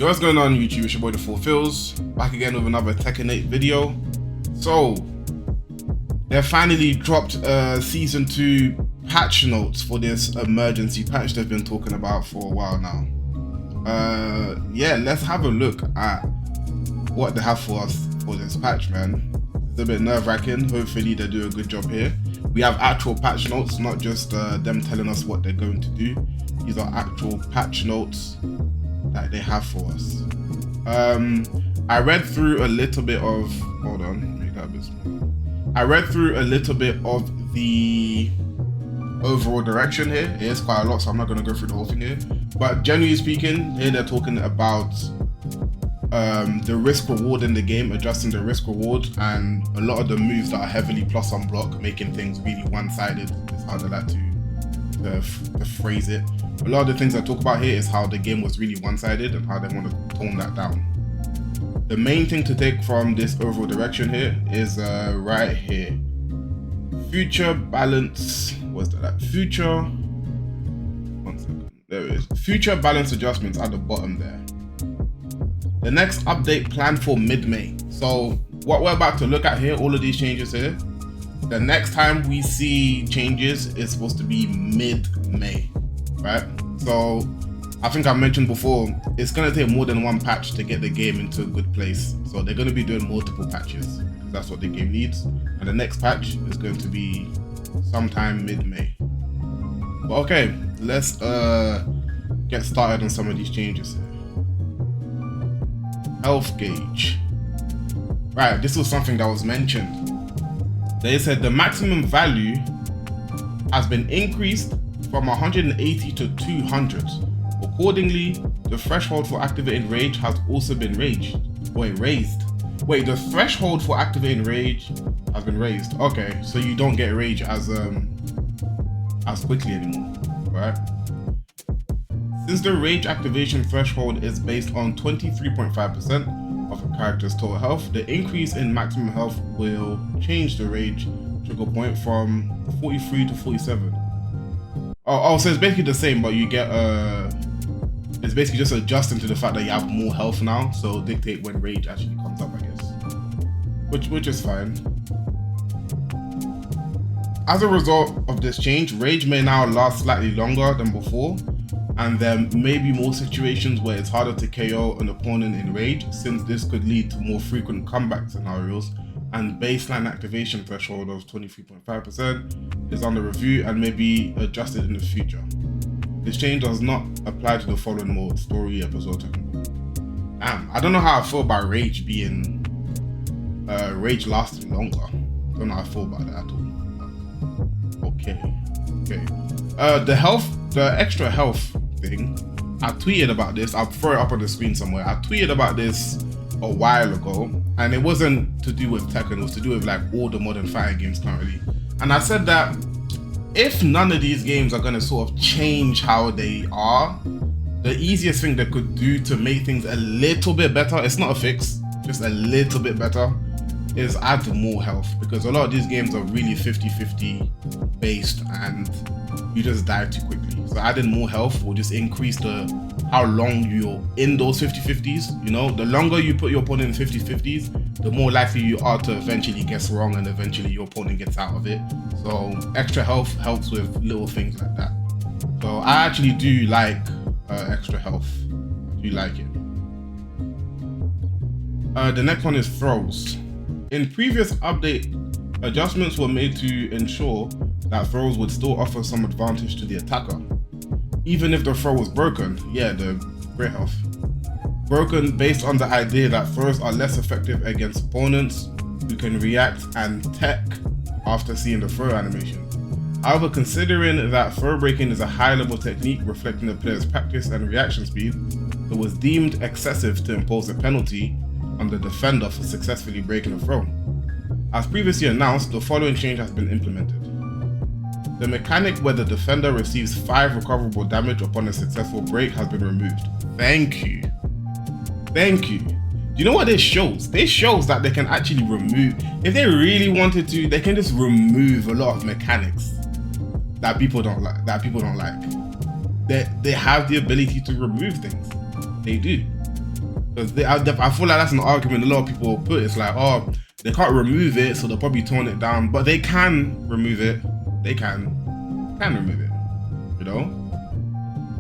Yo, what's going on YouTube? It's your boy The Fulfills, back again with another Tekken 8 video. So, they finally dropped Season 2 patch notes for this emergency patch they've been talking about for a while now. Yeah, let's have a look at what they have for us for this patch, man. It's a bit nerve-wracking. Hopefully they do a good job here. We have actual patch notes, not just them telling us what they're going to do. These are actual patch notes that they have for us. I read through a little bit of, hold on, make that a bit smaller. I read through a little bit of the overall direction here. It is quite a lot, so I'm not going to go through the whole thing here. But generally speaking, here they're talking about the risk reward in the game, adjusting the risk reward, and a lot of the moves that are heavily plus on block, making things really one-sided is how they like to phrase it. A lot of the things I talk about here is how the game was really one-sided and how they want to tone that down. The main thing to take from this overall direction here is right here. Future balance, what's that? Like future, one second, there it is. Future balance adjustments at the bottom there. The next update planned for mid-May. So what we're about to look at here, all of these changes here, the next time we see changes is supposed to be mid-May, right? So I think I mentioned before, it's going to take more than one patch to get the game into a good place. So they're going to be doing multiple patches because that's what the game needs. And the next patch is going to be sometime mid-May. But okay, let's get started on some of these changes here. Health gauge. Right, this was something that was mentioned. They said the maximum value has been increased from 180 to 200. Accordingly, the threshold for activating rage has also been raised. Wait, the threshold for activating rage has been raised. Okay, so you don't get rage as quickly anymore, right? Since the rage activation threshold is based on 23.5% of a character's total health, the increase in maximum health will change the rage trigger point from 43 to 47. Oh, so it's basically the same, but you get it's basically just adjusting to the fact that you have more health now, so dictate when rage actually comes up, I guess. Which is fine. As a result of this change, rage may now last slightly longer than before, and there may be more situations where it's harder to KO an opponent in rage, since this could lead to more frequent comeback scenarios, and baseline activation threshold of 23.5% is under review and may be adjusted in the future. This change does not apply to the following mode, story, episode, Tekken. I don't know how I feel about rage being rage lasting longer. I don't know how I feel about that at all. Okay. The extra health thing, I tweeted about this. I'll throw it up on the screen somewhere. I tweeted about this a while ago, and it wasn't to do with Tekken, it was to do with like all the modern fighting games currently. And I said that if none of these games are going to sort of change how they are, the easiest thing they could do to make things a little bit better, it's not a fix, just a little bit better, is add more health, because a lot of these games are really 50-50 based and you just die too quickly. So adding more health will just increase how long you're in those 50-50s. You know, the longer you put your opponent in 50-50s, the more likely you are to eventually guess wrong and eventually your opponent gets out of it. So extra health helps with little things like that. So I actually do like extra health. I do like it. The next one is throws. In previous update, adjustments were made to ensure that throws would still offer some advantage to the attacker, even if the throw was broken. Yeah, the great health. Broken based on the idea that throws are less effective against opponents who can react and tech after seeing the throw animation. However, considering that throw breaking is a high-level technique reflecting the player's practice and reaction speed, it was deemed excessive to impose a penalty on the defender for successfully breaking a throw. As previously announced, the following change has been implemented. The mechanic where the defender receives 5 recoverable damage upon a successful break has been removed. Thank you. Do you know what this shows? This shows that they can actually remove, if they really wanted to, they can just remove a lot of mechanics that people don't like. They have the ability to remove things. They do. Because I feel like that's an argument a lot of people put. It's like, oh, they can't remove it, so they'll probably tone it down. But they can remove it. They can remove it. You know.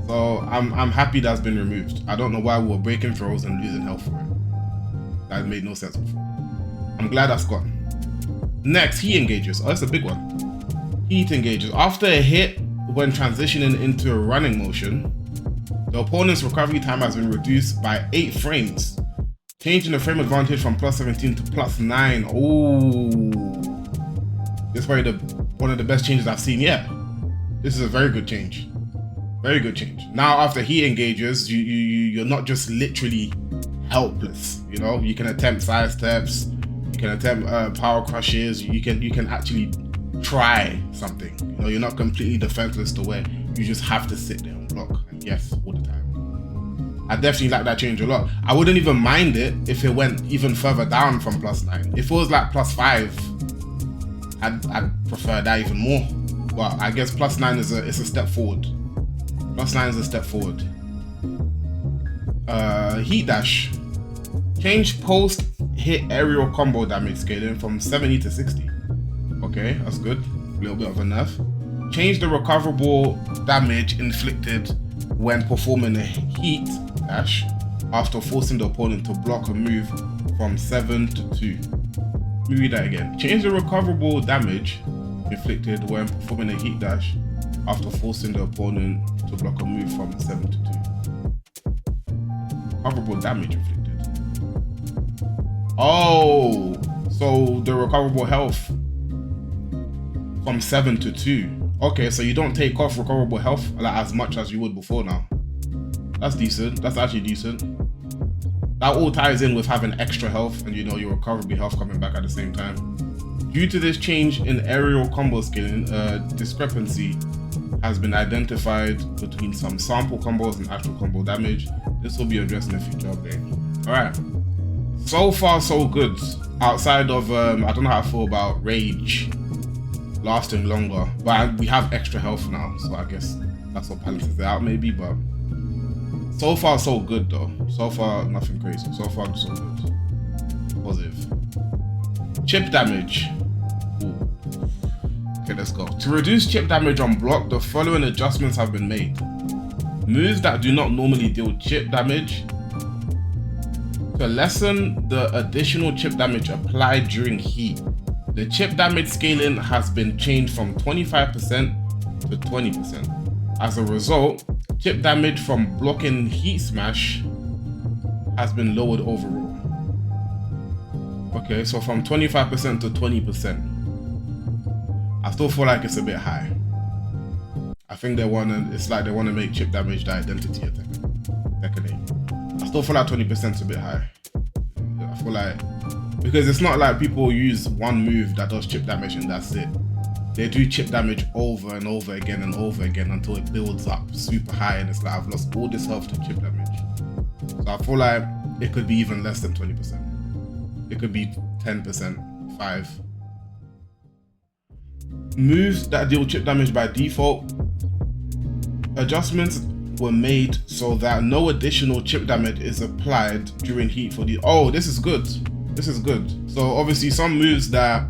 So I'm happy that's been removed. I don't know why we were breaking throws and losing health for it. That made no sense before. I'm glad that's gone. Next, heat engages. Oh, that's a big one. Heat engages. After a hit, when transitioning into a running motion, the opponent's recovery time has been reduced by 8 frames, changing the frame advantage from +17 to +9. Ooh. This is probably one of the best changes I've seen yet. This is a very good change. Very good change. Now, after he engages, you're not just literally helpless. You know, you can attempt side steps, you can attempt power crushes. You can actually try something. You know, you're not completely defenseless to where you just have to sit there and block. And yes, all the time. I definitely like that change a lot. I wouldn't even mind it if it went even further down from +9. If it was like +5, I'd prefer that even more. But I guess +9 is a step forward. +9 is a step forward. Heat dash. Change post hit aerial combo damage scaling from 70 to 60. Okay, that's good. A little bit of a nerf. Change the recoverable damage inflicted when performing a heat dash after forcing the opponent to block a move from 7 to 2. Let me read that again. Change the recoverable damage inflicted when performing a heat dash after forcing the opponent to block a move from 7 to 2. Recoverable damage inflicted. Oh, so the recoverable health from 7 to 2. Okay, so you don't take off recoverable health like as much as you would before now. That's decent. That's actually decent. That all ties in with having extra health and, you know, your recoverable health coming back at the same time. Due to this change in aerial combo scaling, discrepancy has been identified between some sample combos and actual combo damage. This will be addressed in a future update. Alright. So far, so good. Outside of, I don't know how I feel about Rage lasting longer. But we have extra health now, so I guess that's what balances it out maybe. But so far, so good though. So far, nothing crazy. So far, so good. Positive. Chip damage. Ooh. Okay, let's go. To reduce chip damage on block, the following adjustments have been made. Moves that do not normally deal chip damage. To lessen the additional chip damage applied during heat, the chip damage scaling has been changed from 25% to 20%. As a result, chip damage from blocking heat smash has been lowered overall. Okay, so from 25% to 20%. I still feel like it's a bit high. I think it's like they want to make chip damage the identity of Tekken 8. I still feel like 20% is a bit high. I feel like, because it's not like people use one move that does chip damage and that's it. They do chip damage over and over again and over again until it builds up super high and it's like, I've lost all this health to chip damage. So I feel like it could be even less than 20%. It could be 10%, 5%. Moves that deal chip damage by default. Adjustments were made so that no additional chip damage is applied during heat for the... Oh, this is good. This is good. So obviously some moves that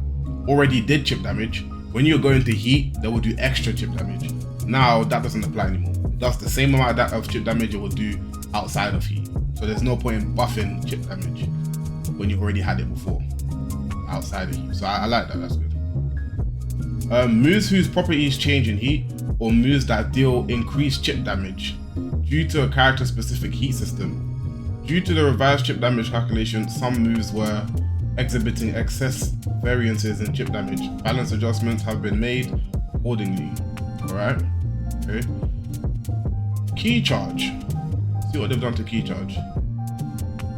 already did chip damage, when you're going to heat, they will do extra chip damage. Now that doesn't apply anymore. It does the same amount of chip damage it will do outside of heat. So there's no point in buffing chip damage when you already had it before outside of heat. So I like that, that's good. Moves whose properties change in heat, or moves that deal increased chip damage due to a character specific heat system. Due to the revised chip damage calculation, some moves were exhibiting excess variances in chip damage. Balance adjustments have been made accordingly. Alright, okay. Key charge. See what they've done to key charge.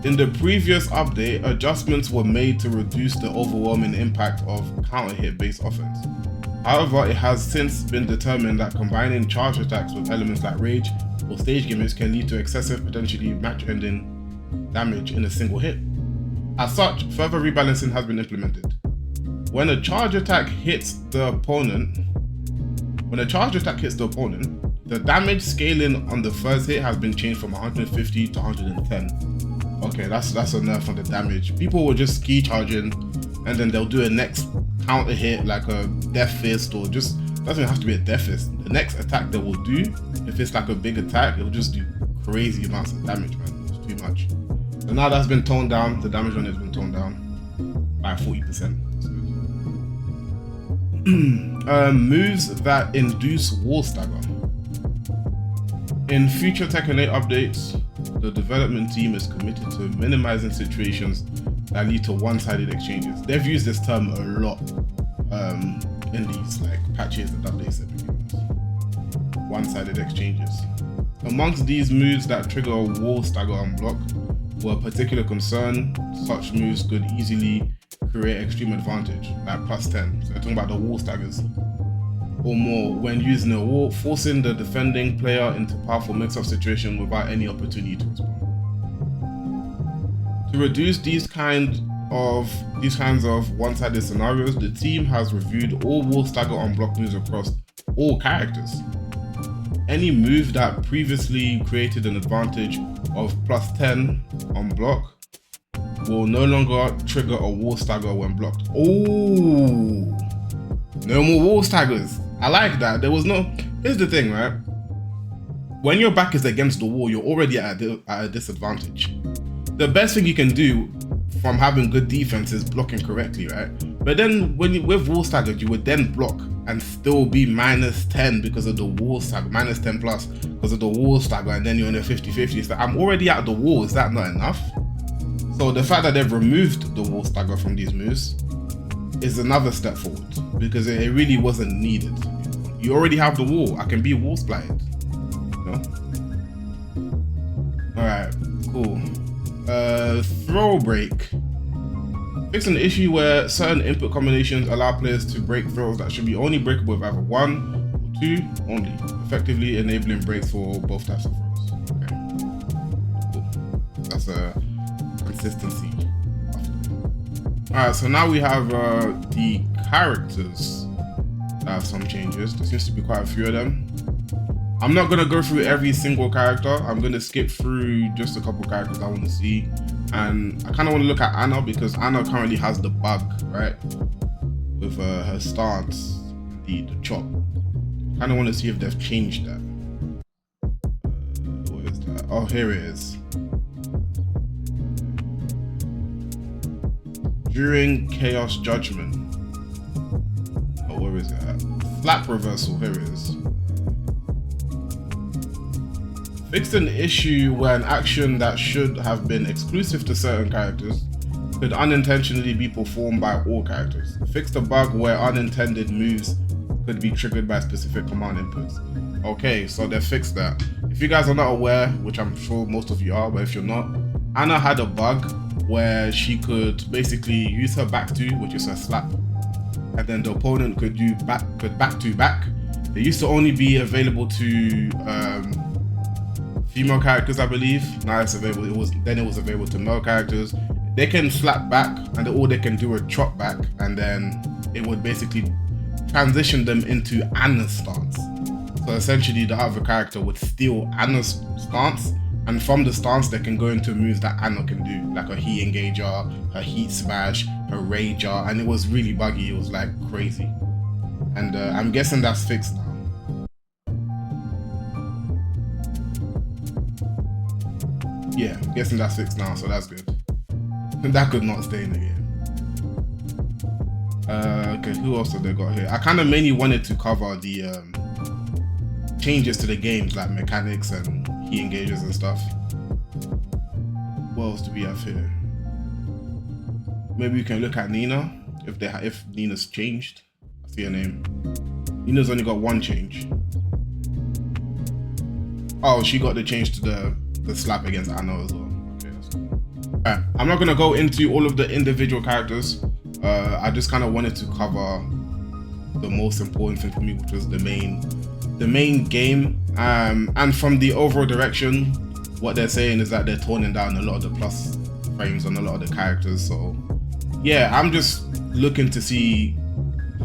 In the previous update, adjustments were made to reduce the overwhelming impact of counter hit based offense. However, it has since been determined that combining charge attacks with elements like rage or stage gimmicks can lead to excessive, potentially match-ending damage in a single hit. As such, further rebalancing has been implemented. When a charge attack hits the opponent, the damage scaling on the first hit has been changed from 150 to 110. Okay, that's a nerf on the damage. People will just ski charging, and then they'll do a next counter hit like a death fist, or just doesn't have to be a death fist. The next attack they will do, if it's like a big attack, it'll just do crazy amounts of damage, man. It's too much. So now that's been toned down. The damage on it has been toned down by 40%. Moves that induce wall stagger. In future Tekken 8 updates, the development team is committed to minimizing situations that lead to one-sided exchanges. They've used this term a lot in these like patches and updates they've been giving us. One-sided exchanges. Amongst these moves that trigger a wall stagger on block were a particular concern. Such moves could easily create extreme advantage, like +10. So they're talking about the wall staggers or more when using a wall, forcing the defending player into powerful mix-up situation without any opportunity to respond. To reduce these kinds of one-sided scenarios, the team has reviewed all wall stagger on block moves across all characters. Any move that previously created an advantage of +10 on block will no longer trigger a wall stagger when blocked. Oh, no more wall staggers. I like that. Here's the thing, right? When your back is against the wall, you're already at a disadvantage. The best thing you can do from having good defense is blocking correctly, right? But then with wall staggered, you would then block and still be -10 because of the wall stagger, -10 plus because of the wall stagger, and then you're in a 50-50. So I'm already at the wall. Is that not enough? So the fact that they've removed the wall stagger from these moves is another step forward, because it really wasn't needed. You already have the wall. I can be wall splatted. You know? Alright, cool. Throw break. Fix an issue where certain input combinations allow players to break throws that should be only breakable with either 1 or 2 only, effectively enabling breaks for both types of throws. Okay. Cool. That's a consistency. Alright, so now we have the characters that have some changes. There seems to be quite a few of them. I'm not going to go through every single character. I'm going to skip through just a couple characters I want to see. And I kind of want to look at Anna, because Anna currently has the bug, right? With her stance, the chop. I kind of want to see if they've changed that. What is that? Oh, here it is. During Chaos Judgment. Oh, where is it at? Slap reversal, here it is. Fixed an issue where an action that should have been exclusive to certain characters could unintentionally be performed by all characters. Fixed a bug where unintended moves could be triggered by specific command inputs. Okay, so they fixed that. If you guys are not aware, which I'm sure most of you are, but if you're not, Anna had a bug where she could basically use her back two, which is her slap, and then the opponent could back to back. It used to only be available to female characters, I believe. Now it's available. It was available to male characters. They can slap back, and all they can do is chop back, and then it would basically transition them into Anna's stance. So essentially, the other character would steal Anna's stance, and from the stance, they can go into moves that Anna can do, like her heat engager, her heat smash, her rager, and it was really buggy. It was like crazy, and I'm guessing that's fixed now. Yeah, I'm guessing that's fixed now, so that's good. That could not stay in the game. Okay, who else have they got here? I kind of mainly wanted to cover the changes to the games, like mechanics and heat engagers and stuff. What else do we have here? Maybe we can look at Nina, if Nina's changed. I see her name. Nina's only got one change. Oh, she got the change to the slap against Anna as well. Okay, that's cool. Alright, I'm not gonna go into all of the individual characters. I just kind of wanted to cover the most important thing for me, which was the main game. And from the overall direction, what they're saying is that they're toning down a lot of the plus frames on a lot of the characters. So yeah, I'm just looking to see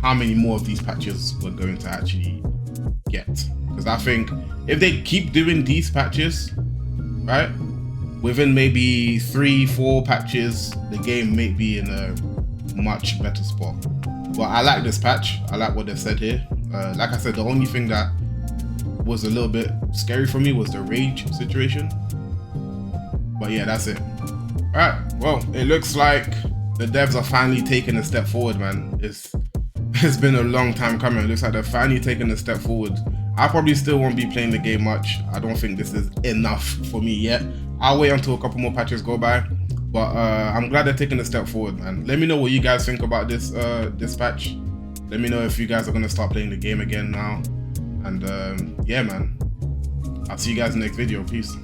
how many more of these patches we're going to actually get. Because I think if they keep doing these patches, right, within maybe 3-4 patches, the game may be in a much better spot. But I like this patch. I like what they've said here. Like I said, the only thing that was a little bit scary for me was the rage situation. But yeah, that's it. Alright, well, it looks like the devs are finally taking a step forward, man. It's been a long time coming. It looks like they're finally taking a step forward. I probably still won't be playing the game much. I don't think this is enough for me yet. I'll wait until a couple more patches go by. But I'm glad they're taking a step forward, man. Let me know what you guys think about this this patch. Let me know if you guys are gonna start playing the game again now. And yeah, man. I'll see you guys in the next video. Peace.